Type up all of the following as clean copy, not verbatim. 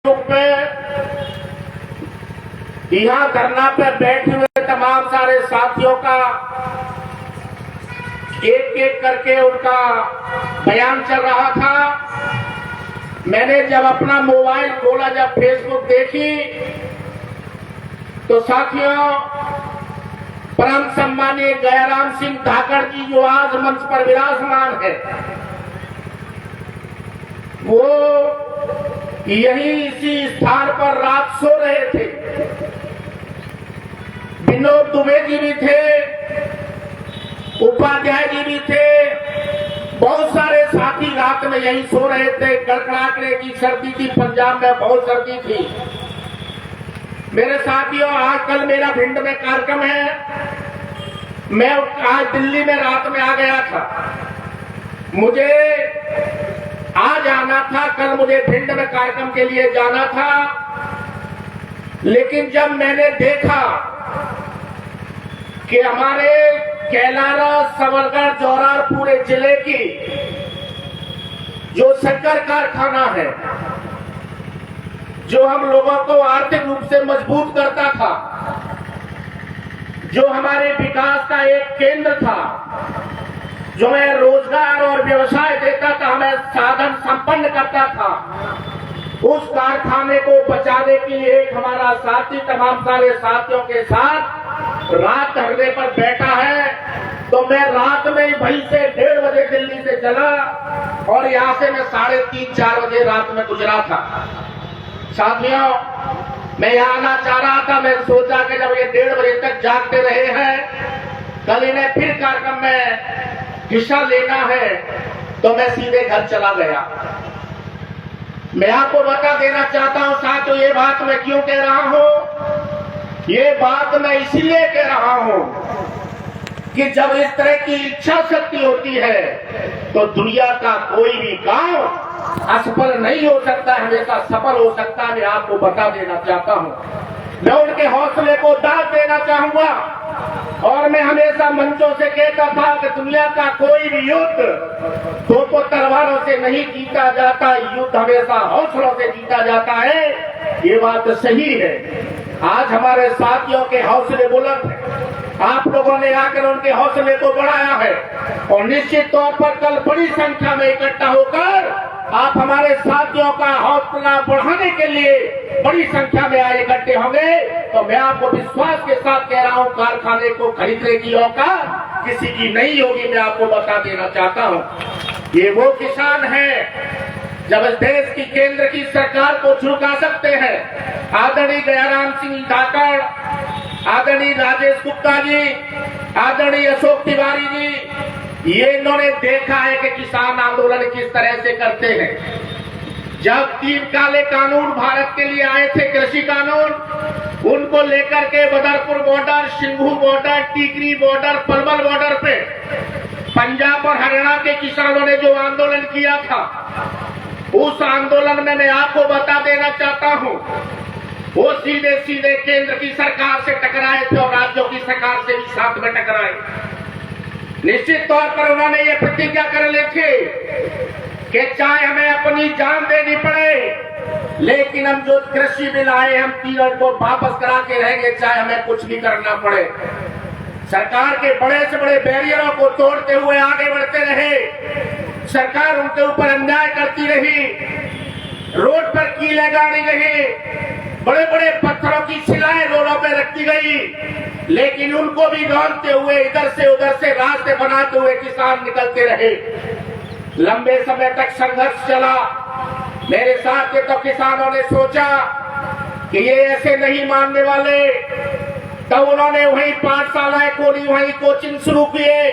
पे यहाँ धरना पे बैठे हुए तमाम सारे साथियों का एक एक करके उनका बयान चल रहा था। मैंने जब अपना मोबाइल खोला, जब फेसबुक देखी, तो साथियों परम सम्मानीय गयाराम सिंह धाकड़ जी जो आज मंच पर विराजमान है, वो यही इसी स्थान पर रात सो रहे थे। विनोद दुबे जी भी थे, उपाध्याय जी भी थे, बहुत सारे साथी रात में यहीं सो रहे थे। कड़कड़ाने की सर्दी थी, पंजाब में बहुत सर्दी थी। मेरे साथियों, आज कल मेरा भिंड में कार्यक्रम है। मैं आज दिल्ली में रात में आ गया था, मुझे आज आना था, कल मुझे भिंड में कार्यक्रम के लिए जाना था। लेकिन जब मैंने देखा कि हमारे कैलारा, सबलगढ़, जौरार पूरे जिले की जो शक्कर कारखाना है, जो हम लोगों को आर्थिक रूप से मजबूत करता था, जो हमारे विकास का एक केंद्र था, जो हमें रोजगार और व्यवसाय देता था, हमें साधन संपन्न करता था, उस कारखाने को बचाने के लिए एक हमारा साथी तमाम सारे साथियों के साथ रात धरने पर बैठा है। तो मैं रात में वहीं से 1:30 बजे दिल्ली से चला और यहाँ से मैं 3:30-4 बजे रात में गुजरा था। साथियों, मैं यहाँ आना चाह रहा था। मैं सोचा कि जब ये 1:30 बजे तक जागते रहे हैं, कल इन्हें फिर कार्यक्रम में हिस्सा लेना है, तो मैं सीधे घर चला गया। मैं आपको बता देना चाहता हूं साथियों, ये बात मैं क्यों कह रहा हूं? ये बात मैं इसलिए कह रहा हूं कि जब इस तरह की इच्छा शक्ति होती है तो दुनिया का कोई भी काम असफल नहीं हो सकता, हमेशा सफल हो सकता है। मैं आपको बता देना चाहता हूं। मैं उनके हौसले को दाद देना चाहूंगा। और मैं हमेशा मंचों से कहता था कि दुनिया का कोई भी युद्ध तोपों तलवारों से नहीं जीता जाता, युद्ध हमेशा हौसलों से जीता जाता है। ये बात सही है। आज हमारे साथियों के हौसले बुलंद हैं। आप लोगों ने आकर उनके हौसले को बढ़ाया है और निश्चित तौर पर कल बड़ी संख्या में इकट्ठा होकर आप हमारे साथियों का हौसला बढ़ाने के लिए बड़ी संख्या में आए इकट्ठे होंगे। तो मैं आपको विश्वास के साथ कह रहा हूं, कारखाने को खरीदने की औकात किसी की नहीं होगी। मैं आपको बता देना चाहता हूं, ये वो किसान है जब इस देश की केंद्र की सरकार को झुका सकते हैं। आदरणीय गयाराम सिंह धाकड़, आदरणीय राजेश गुप्ता जी, आदरणीय अशोक तिवारी जी, ये इन्होंने देखा है कि किसान आंदोलन किस तरह से करते हैं। जब 3 काले कानून भारत के लिए आए थे, कृषि कानून, उनको लेकर के Badarpur border, Singhu border, Tikri border, Palwal border पे पंजाब और हरियाणा के किसानों ने जो आंदोलन किया था, उस आंदोलन में मैं आपको बता देना चाहता हूं, वो सीधे सीधे केंद्र की सरकार से टकराए थे और राज्यों की सरकार से भी साथ में टकराए। निश्चित तौर पर उन्होंने ये प्रतिज्ञा कर ली थी कि चाहे हमें अपनी जान देनी पड़े, लेकिन हम जो कृषि बिल आए, हम तीनों को वापस करा के रहेंगे, चाहे हमें कुछ भी करना पड़े। सरकार के बड़े से बड़े बैरियरों को तोड़ते हुए आगे बढ़ते रहे। सरकार उनके ऊपर अन्याय करती रही, रोड पर कीलें गाड़ी रही, बड़े बड़े पत्थरों की शिलाएं रोडों पर रखी गई, लेकिन उनको भी दौड़ते हुए इधर से उधर से रास्ते बनाते हुए किसान निकलते रहे। लंबे समय तक संघर्ष चला। मेरे साथ के तो किसानों ने सोचा कि ये ऐसे नहीं मानने वाले, तब उन्होंने वही पाठशालाएं खोली, वही कोचिंग शुरू किए,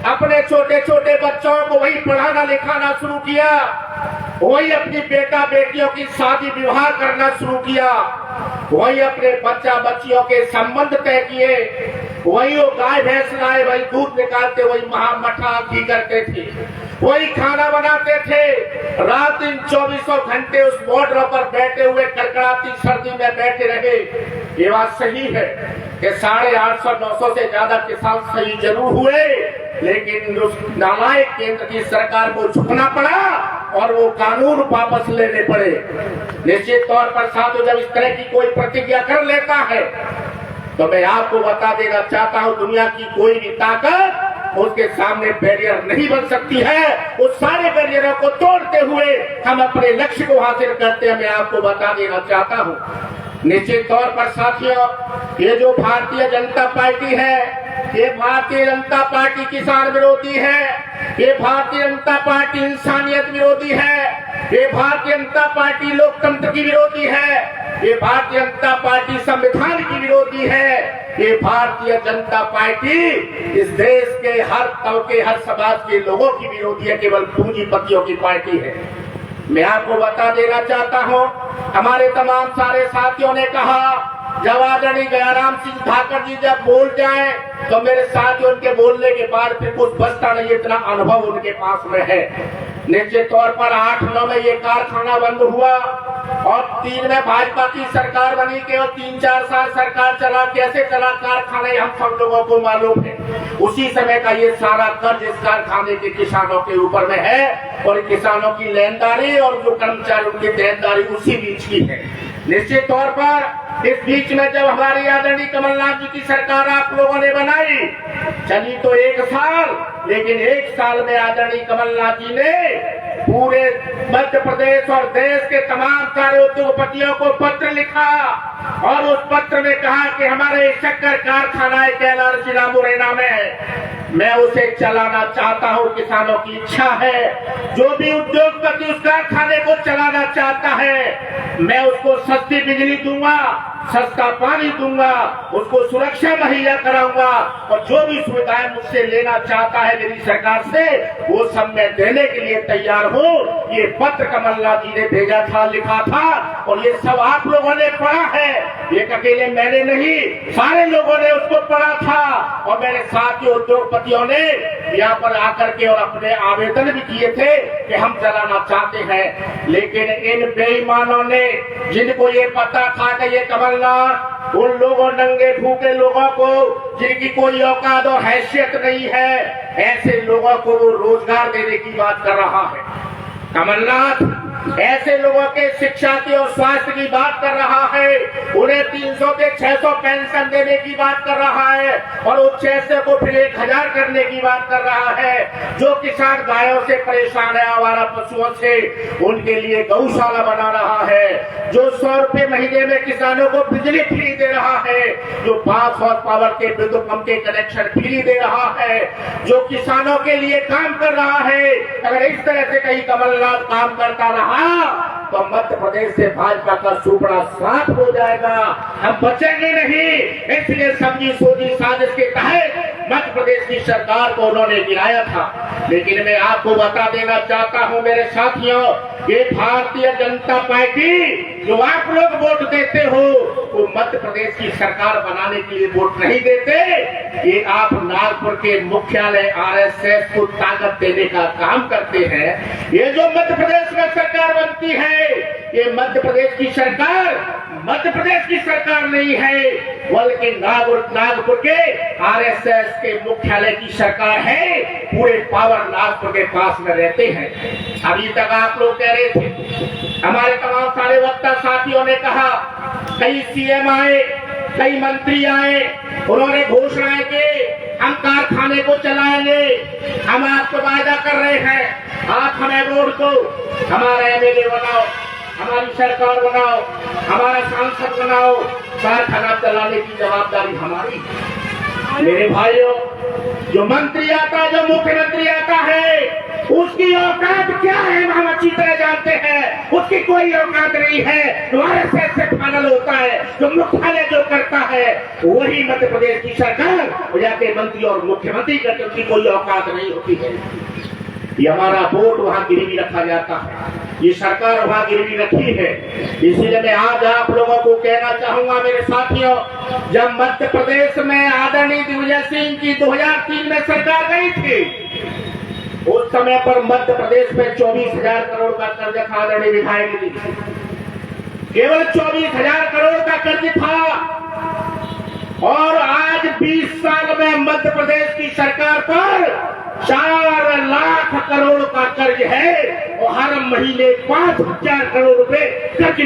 अपने छोटे छोटे बच्चों को वही पढ़ाना लिखाना शुरू किया, वही अपनी बेटा बेटियों की शादी विवाह करना शुरू किया, वही अपने बच्चा बच्चियों के संबंध तय किए, वही वो गाय भैंस लाए, वही दूध निकालते, वही मठा घी करते थे, वही खाना बनाते थे। रात दिन 24 घंटे उस बॉर्डर पर बैठे हुए कड़कड़ाती सर्दी में बैठे रहे। ये बात सही है कि 850-900 से ज्यादा किसान शहीद जरूर हुए, लेकिन उस नालायक केंद्र की सरकार को झुकना पड़ा और वो कानून वापस लेने पड़े। निश्चित तौर पर साथियों, जब इस तरह की कोई प्रतिज्ञा कर लेता है तो मैं आपको बता देना चाहता हूं, दुनिया की कोई भी ताकत उसके सामने बैरियर नहीं बन सकती है। उस सारे बैरियरों को तोड़ते हुए हम अपने लक्ष्य को हासिल करते हैं, मैं आपको बता देना चाहता हूं। निश्चित तौर पर साथियों, ये जो भारतीय जनता पार्टी है, ये भारतीय जनता पार्टी किसान विरोधी है, ये भारतीय जनता पार्टी इंसानियत विरोधी है, ये भारतीय जनता पार्टी लोकतंत्र की विरोधी है, ये भारतीय जनता पार्टी संविधान की विरोधी है, ये भारतीय जनता पार्टी इस देश के हर तबके, हर समाज के लोगों की विरोधी है, केवल पूंजीपतियों की पार्टी है। मैं आपको बता देना चाहता हूं, हमारे तमाम सारे साथियों ने कहा जब आदरणीय गयाराम सिंह ठाकर जी जब बोल जाए तो मेरे साथियों उनके बोलने के बाद फिर कुछ बचता नहीं, इतना अनुभव उनके पास में है। निश्चित तौर पर 8-9 में ये कारखाना बंद हुआ और 3 में भाजपा की सरकार बनी, केवल 3-4 साल सरकार चला। कैसे चला कारखाना हम सब लोगों को मालूम है। उसी समय का ये सारा कर्ज इस कारखाने के किसानों के ऊपर में है और किसानों की लेनदारी और जो कर्मचारियों की देनदारी उसी बीच की है। निश्चित तौर पर इस बीच में जब हमारी आदरणीय कमलनाथ जी की सरकार आप लोगों ने बनाई, चली तो 1 साल, लेकिन 1 साल में आदरणीय कमलनाथ जी ने पूरे मध्य प्रदेश और देश के तमाम सारे उद्योगपतियों को पत्र लिखा और उस पत्र में कहा कि हमारे शक्कर कारखाना है कैलाश जिला मुरैना में, मैं उसे चलाना चाहता हूं, किसानों की इच्छा है। जो भी उद्योगपति उस कारखाने को चलाना चाहता है, मैं उसको सस्ती बिजली दूंगा, सस्ता पानी दूंगा, उसको सुरक्षा मुहैया कराऊंगा और जो भी सुविधाएं मुझसे लेना चाहता है मेरी सरकार से, वो सब मैं देने के लिए तैयार हूं। ये पत्र कमलनाथ जी ने भेजा था, लिखा था और ये सब आप लोगों ने पढ़ा है। एक अकेले मैंने नहीं, सारे लोगों ने उसको पढ़ा था और मेरे साथी उद्योगपतियों ने यहाँ पर आकर के और अपने आवेदन भी किए थे कि हम चलाना चाहते हैं। लेकिन इन बेईमानों ने, जिनको ये पता था कि ये कमलनाथ उन लोगों, नंगे भूखे लोगों को जिनकी कोई औकात और हैसियत नहीं है, ऐसे लोगों को वो रोजगार देने की बात कर रहा है। कमलनाथ ऐसे लोगों के शिक्षा की और स्वास्थ्य की बात कर रहा है, उन्हें 300 से 600 पेंशन देने की बात कर रहा है और उस 600 को फिर 1000 करने की बात कर रहा है। जो किसान गायों से परेशान है, आवारा पशुओं से, उनके लिए गौशाला बना रहा है। जो 100 रुपए महीने में किसानों को बिजली फ्री दे रहा है, जो 5 हॉर्स पावर के विद्युत पंप के कनेक्शन फ्री दे रहा है, जो किसानों के लिए काम कर रहा है। अगर इस तरह से कहीं कमलनाथ काम करता रहा तो मध्य प्रदेश से भाजपा का सुपड़ा साफ हो जाएगा, हम बचेंगे नहीं। इसलिए समझी सोची साजिश के तहत मध्य प्रदेश की सरकार को उन्होंने गिराया था। लेकिन मैं आपको बता देना चाहता हूं मेरे साथियों, ये भारतीय जनता पार्टी जो आप लोग वोट देते हो, वो मध्य प्रदेश की सरकार बनाने के लिए वोट नहीं देते। ये आप नागपुर के मुख्यालय आरएसएस को ताकत देने का काम करते हैं। ये जो मध्य प्रदेश में सरकार बनती है, ये मध्य प्रदेश की सरकार नहीं है, बल्कि नागपुर के आरएसएस के मुख्यालय की सरकार है। पूरे पावर नागपुर के पास में रहते हैं। अभी तक आप लोग कह रहे थे, हमारे तमाम सारे वक्ता साथियों ने कहा, कई सीएम आए, कई मंत्री आए, उन्होंने घोषणाएं की हम कारखाने को चलाएंगे, हम आपको वायदा कर रहे हैं, आप हमें वोट दो, हमारा एमएलए बनाओ, हमारी सरकार बनाओ, हमारा सांसद बनाओ, कारखाना चलाने की जवाबदारी हमारी। मेरे भाइयों, जो मंत्री आता है, जो मुख्यमंत्री आता है, उसकी औकात क्या है हम अच्छी तरह जानते हैं। उसकी कोई औकात नहीं है। तुम्हारे से फाइनल होता है, जो मुख्यालय जो करता है वही मध्य प्रदेश की सरकार जाके मंत्री और मुख्यमंत्री करते, उसकी कोई औकात नहीं होती है। ये हमारा वोट वहाँ गिरवी रखा जाता है, ये सरकार वहाँ गिरवी रखी है। इसीलिए मैं आज आप लोगों को कहना चाहूंगा मेरे साथियों, जब मध्य प्रदेश में आदरणीय दिग्विजय सिंह की 2003 में सरकार गई थी, उस समय पर मध्य प्रदेश में 24,000 करोड़ का कर्ज था। आदरणीय विधायक जी, केवल 24,000 करोड़ का कर्ज था और आज 20 साल में मध्य प्रदेश की सरकार पर 4 लाख करोड़ का कर्ज है और हर महीने 5,000 करोड़ रुपए कर्ज